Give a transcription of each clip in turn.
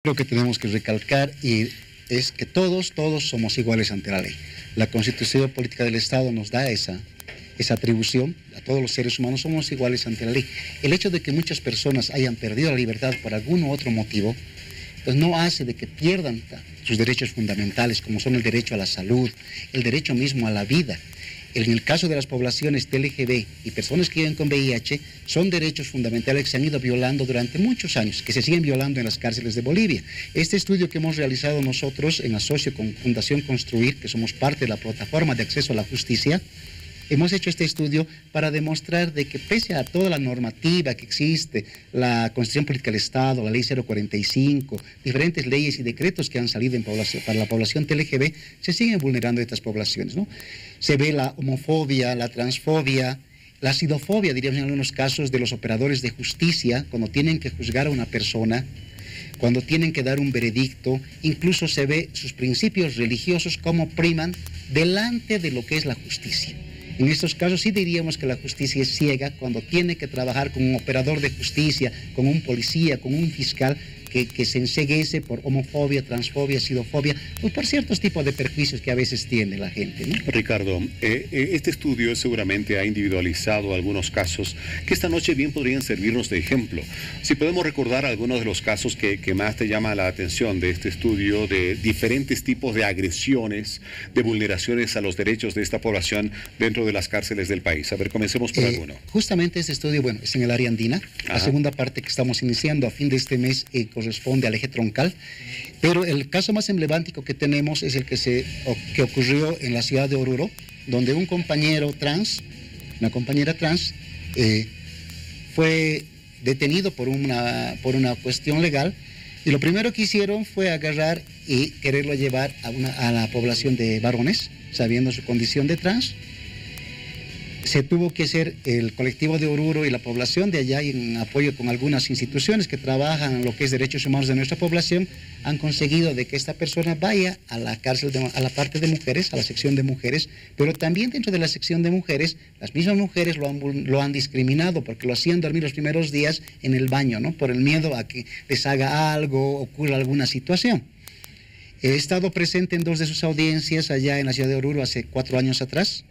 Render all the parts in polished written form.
Lo que tenemos que recalcar es que todos somos iguales ante la ley. La Constitución Política del Estado nos da esa atribución. A todos los seres humanos somos iguales ante la ley. El hecho de que muchas personas hayan perdido la libertad por algún u otro motivo, pues no hace de que pierdan sus derechos fundamentales, como son el derecho a la salud, el derecho mismo a la vida. En el caso de las poblaciones LGB y personas que viven con VIH, son derechos fundamentales que se han ido violando durante muchos años, que se siguen violando en las cárceles de Bolivia. Este estudio que hemos realizado nosotros en asocio con Fundación Construir, que somos parte de la plataforma de acceso a la justicia, hemos hecho este estudio para demostrar de que pese a toda la normativa que existe, la Constitución Política del Estado, la Ley 045, diferentes leyes y decretos que han salido para la población LGB, se siguen vulnerando estas poblaciones, ¿no? Se ve la homofobia, la transfobia, la acidofobia, diríamos en algunos casos, de los operadores de justicia, cuando tienen que juzgar a una persona, cuando tienen que dar un veredicto, incluso se ve sus principios religiosos como priman delante de lo que es la justicia. En estos casos sí diríamos que la justicia es ciega cuando tiene que trabajar con un operador de justicia, con un policía, con un fiscal que se enceguece por homofobia, transfobia, acidofobia, pues por ciertos tipos de perjuicios que a veces tiene la gente, ¿no? Ricardo, este estudio seguramente ha individualizado algunos casos que esta noche bien podrían servirnos de ejemplo. Si podemos recordar algunos de los casos que más te llama la atención de este estudio, de diferentes tipos de agresiones, de vulneraciones a los derechos de esta población dentro de las cárceles del país. A ver, comencemos por alguno. Justamente este estudio, bueno, es en el área andina. La segunda parte que estamos iniciando a fin de este mes corresponde al eje troncal, pero el caso más emblemático que tenemos es el que ocurrió en la ciudad de Oruro, donde un compañero trans, una compañera trans, fue detenido por una cuestión legal, y lo primero que hicieron fue agarrar y quererlo llevar a la población de varones, sabiendo su condición de trans. Se tuvo que hacer el colectivo de Oruro y la población de allá, y en apoyo con algunas instituciones que trabajan en lo que es derechos humanos de nuestra población, han conseguido de que esta persona vaya a la cárcel, a la parte de mujeres, a la sección de mujeres, pero también dentro de la sección de mujeres, las mismas mujeres lo han discriminado porque lo hacían dormir los primeros días en el baño, ¿no? Por el miedo a que les haga algo, ocurra alguna situación. He estado presente en 2 de sus audiencias allá en la ciudad de Oruro hace 4 años atrás,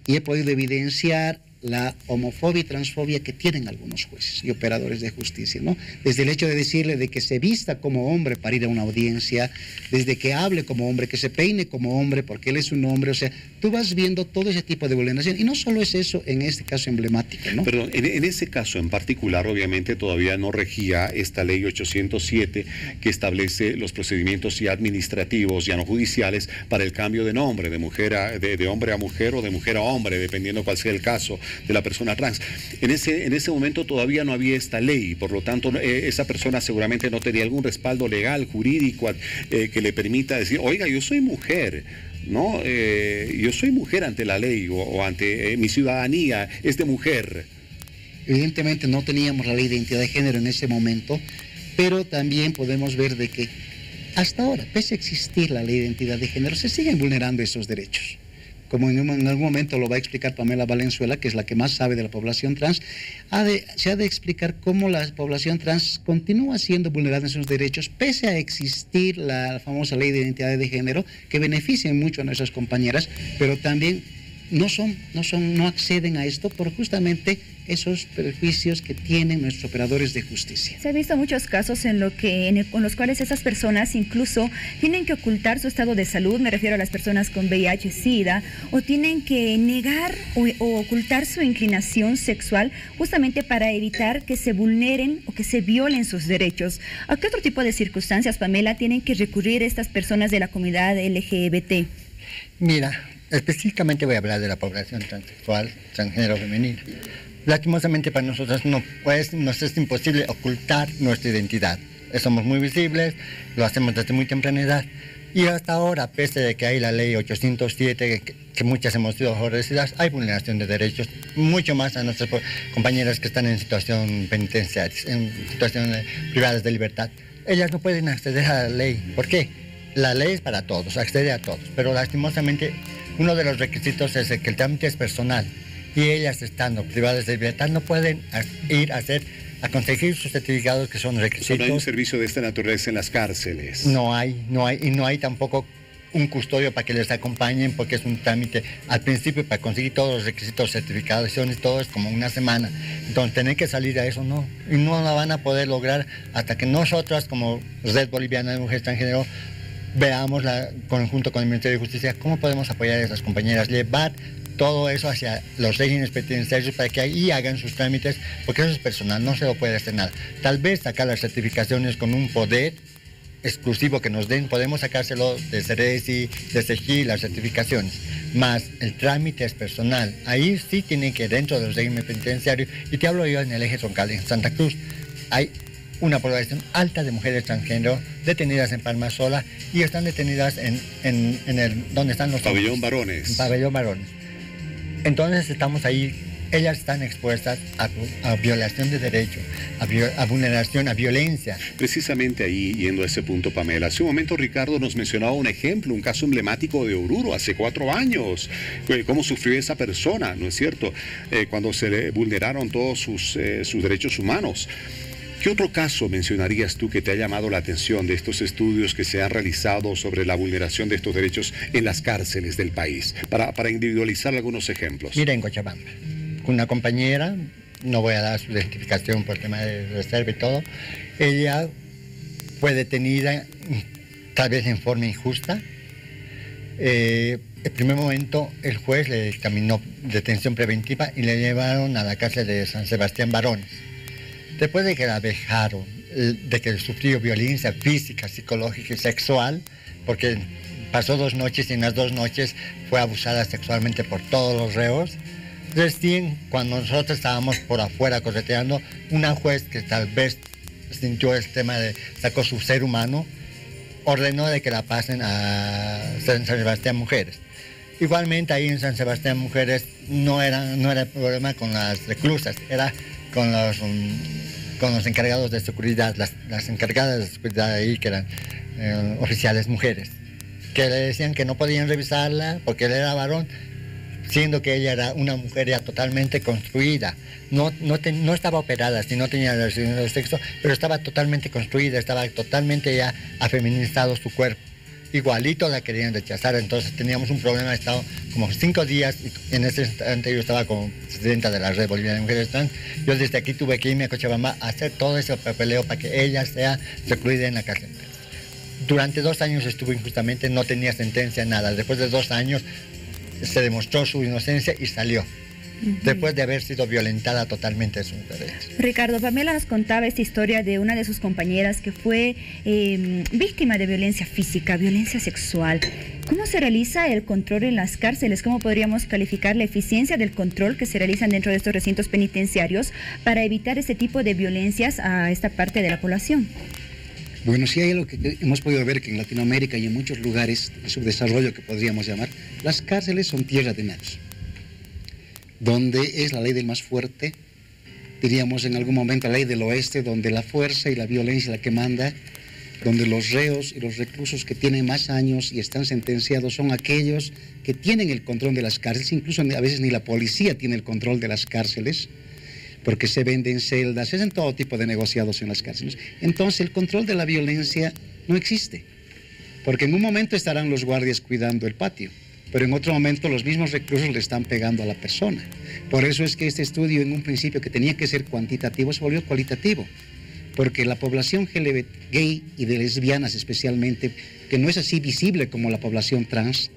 y he podido evidenciar la homofobia y transfobia que tienen algunos jueces y operadores de justicia, ¿no? Desde el hecho de decirle de que se vista como hombre para ir a una audiencia, desde que hable como hombre, que se peine como hombre porque él es un hombre, o sea, tú vas viendo todo ese tipo de vulneración, y no solo es eso en este caso emblemático, ¿no? Perdón, en ese caso en particular, obviamente todavía no regía esta ley 807 que establece los procedimientos ya administrativos, ya no judiciales, para el cambio de nombre, de hombre a mujer o de mujer a hombre, dependiendo cuál sea el caso de la persona trans. En ese momento todavía no había esta ley, por lo tanto esa persona seguramente no tenía algún respaldo legal, jurídico, que le permita decir, oiga, yo soy mujer, ¿no? Yo soy mujer ante la ley o ante mi ciudadanía es de mujer. Evidentemente no teníamos la ley de identidad de género en ese momento, pero también podemos ver de que hasta ahora, pese a existir la ley de identidad de género, se siguen vulnerando esos derechos. Como en algún momento lo va a explicar Pamela Valenzuela, que es la que más sabe de la población trans, se ha de explicar cómo la población trans continúa siendo vulnerada en sus derechos, pese a existir la famosa ley de identidad de género, que beneficia mucho a nuestras compañeras, pero también no acceden a esto por justamente esos perjuicios que tienen nuestros operadores de justicia. Se ha visto muchos casos con los cuales esas personas incluso tienen que ocultar su estado de salud, me refiero a las personas con VIH-Sida, o tienen que negar o ocultar su inclinación sexual justamente para evitar que se vulneren o que se violen sus derechos. ¿A qué otro tipo de circunstancias, Pamela, tienen que recurrir estas personas de la comunidad LGBT? Mira, específicamente voy a hablar de la población transexual, transgénero femenino. Lastimosamente para nosotros nos es imposible ocultar nuestra identidad. Somos muy visibles, lo hacemos desde muy temprana edad. Y hasta ahora, pese a que hay la ley 807, que muchas hemos sido favorecidas, hay vulneración de derechos, mucho más a nuestras compañeras que están en situación penitenciaria, en situaciones privadas de libertad. Ellas no pueden acceder a la ley. ¿Por qué? La ley es para todos, accede a todos, pero lastimosamente uno de los requisitos es que el trámite es personal, y ellas, estando privadas de libertad, no pueden ir a hacer a conseguir sus certificados que son requisitos. No hay un servicio de esta naturaleza en las cárceles. No hay, y no hay tampoco un custodio para que les acompañen, porque es un trámite al principio para conseguir todos los requisitos, certificaciones, todo es como una semana. Entonces tener que salir a eso no, y no la van a poder lograr hasta que nosotras como Red Boliviana de Mujeres Transgénero veamos junto con el Ministerio de Justicia cómo podemos apoyar a esas compañeras, llevar todo eso hacia los regímenes penitenciarios para que ahí hagan sus trámites, porque eso es personal, no se lo puede hacer nada. Tal vez sacar las certificaciones con un poder exclusivo que nos den, podemos sacárselo de Ceresi, de CEGI, las certificaciones, más el trámite es personal. Ahí sí tienen que, dentro del régimen penitenciario, y te hablo yo en el eje troncal, en Santa Cruz, hay una población alta de mujeres transgénero detenidas en Palma Sola y están detenidas en donde están los pabellón varones. En pabellón varones. Entonces estamos ahí, ellas están expuestas a violación de derechos, a vulneración, a violencia. Precisamente ahí, yendo a ese punto, Pamela, hace un momento Ricardo nos mencionaba un ejemplo, un caso emblemático de Oruro, hace 4 años, cómo sufrió esa persona, ¿no es cierto?, cuando se le vulneraron todos sus derechos humanos. ¿Qué otro caso mencionarías tú que te ha llamado la atención de estos estudios que se han realizado sobre la vulneración de estos derechos en las cárceles del país? Para individualizar algunos ejemplos. Mira, en Cochabamba, una compañera, no voy a dar su identificación por tema de reserva y todo, ella fue detenida tal vez en forma injusta. El primer momento el juez le dictaminó detención preventiva y le llevaron a la cárcel de San Sebastián Varones. Después de que la dejaron, de que sufrió violencia física, psicológica y sexual, porque pasó 2 noches y en las 2 noches fue abusada sexualmente por todos los reos, recién cuando nosotros estábamos por afuera correteando, una juez que tal vez sintió el tema sacó su ser humano, ordenó de que la pasen a San Sebastián Mujeres. Igualmente ahí en San Sebastián Mujeres no era problema con las reclusas, era con los encargados de seguridad, las encargadas de seguridad ahí, que eran oficiales mujeres, que le decían que no podían revisarla porque él era varón, siendo que ella era una mujer ya totalmente construida. No estaba operada, si no tenía relaciones de sexo, pero estaba totalmente construida, estaba totalmente ya afeminizado su cuerpo. Igualito la querían rechazar, entonces teníamos un problema, he estado como 5 días, y en ese instante yo estaba como presidenta de la Red Boliviana de Mujeres Trans. Yo desde aquí tuve que irme a Cochabamba a hacer todo ese papeleo para que ella sea recluida en la cárcel. Durante 2 años estuvo injustamente, no tenía sentencia, nada. Después de 2 años se demostró su inocencia y salió. Después de haber sido violentada totalmente sus derechos. Ricardo, Pamela nos contaba esta historia de una de sus compañeras que fue víctima de violencia física, violencia sexual. ¿Cómo se realiza el control en las cárceles? ¿Cómo podríamos calificar la eficiencia del control que se realizan dentro de estos recintos penitenciarios para evitar este tipo de violencias a esta parte de la población? Bueno, sí hay algo que hemos podido ver que en Latinoamérica y en muchos lugares de subdesarrollo que podríamos llamar, las cárceles son tierra de nadie, donde es la ley del más fuerte, diríamos en algún momento la ley del oeste, donde la fuerza y la violencia es la que manda, donde los reos y los reclusos que tienen más años y están sentenciados son aquellos que tienen el control de las cárceles, incluso a veces ni la policía tiene el control de las cárceles, porque se venden celdas, se hacen todo tipo de negociados en las cárceles. Entonces el control de la violencia no existe, porque en un momento estarán los guardias cuidando el patio, pero en otro momento los mismos reclusos le están pegando a la persona. Por eso es que este estudio en un principio que tenía que ser cuantitativo se volvió cualitativo, porque la población gay y de lesbianas especialmente, que no es así visible como la población trans,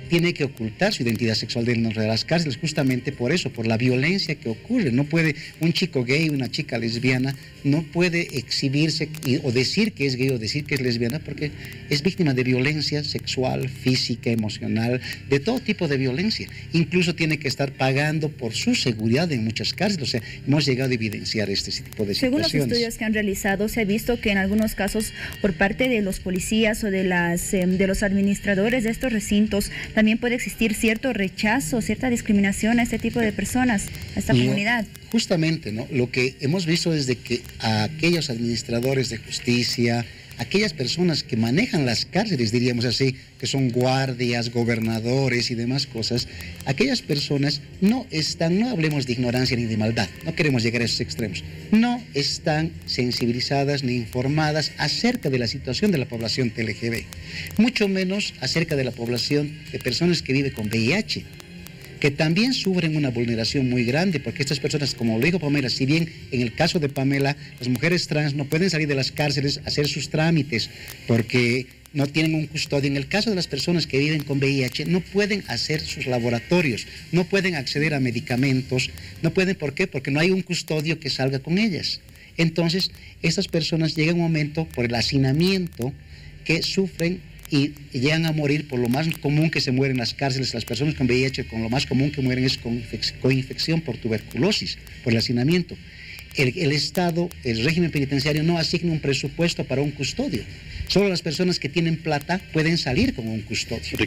tiene que ocultar su identidad sexual dentro de las cárceles, justamente por eso, por la violencia que ocurre. No puede un chico gay, una chica lesbiana, no puede exhibirse o decir que es gay o decir que es lesbiana, porque es víctima de violencia sexual, física, emocional, de todo tipo de violencia. Incluso tiene que estar pagando por su seguridad en muchas cárceles. O sea, hemos llegado a evidenciar este tipo de situaciones. Según los estudios que han realizado, se ha visto que en algunos casos, por parte de los policías o de los administradores de estos recintos, también puede existir cierto rechazo, cierta discriminación a este tipo de personas, a esta comunidad. Justamente, ¿no? Lo que hemos visto es de que a aquellos administradores de justicia, aquellas personas que manejan las cárceles, diríamos así, que son guardias, gobernadores y demás cosas, aquellas personas no hablemos de ignorancia ni de maldad, no queremos llegar a esos extremos, no están sensibilizadas ni informadas acerca de la situación de la población TLGB, mucho menos acerca de la población de personas que viven con VIH, que también sufren una vulneración muy grande, porque estas personas, como lo dijo Pamela, si bien en el caso de Pamela, las mujeres trans no pueden salir de las cárceles a hacer sus trámites, porque no tienen un custodio. En el caso de las personas que viven con VIH, no pueden hacer sus laboratorios, no pueden acceder a medicamentos, no pueden, ¿por qué? Porque no hay un custodio que salga con ellas. Entonces, estas personas llegan a un momento, por el hacinamiento, que sufren y llegan a morir por lo más común que se mueren en las cárceles. Las personas con VIH, con lo más común que mueren es con infección por tuberculosis, por el hacinamiento. El Estado, el régimen penitenciario no asigna un presupuesto para un custodio. Solo las personas que tienen plata pueden salir con un custodio.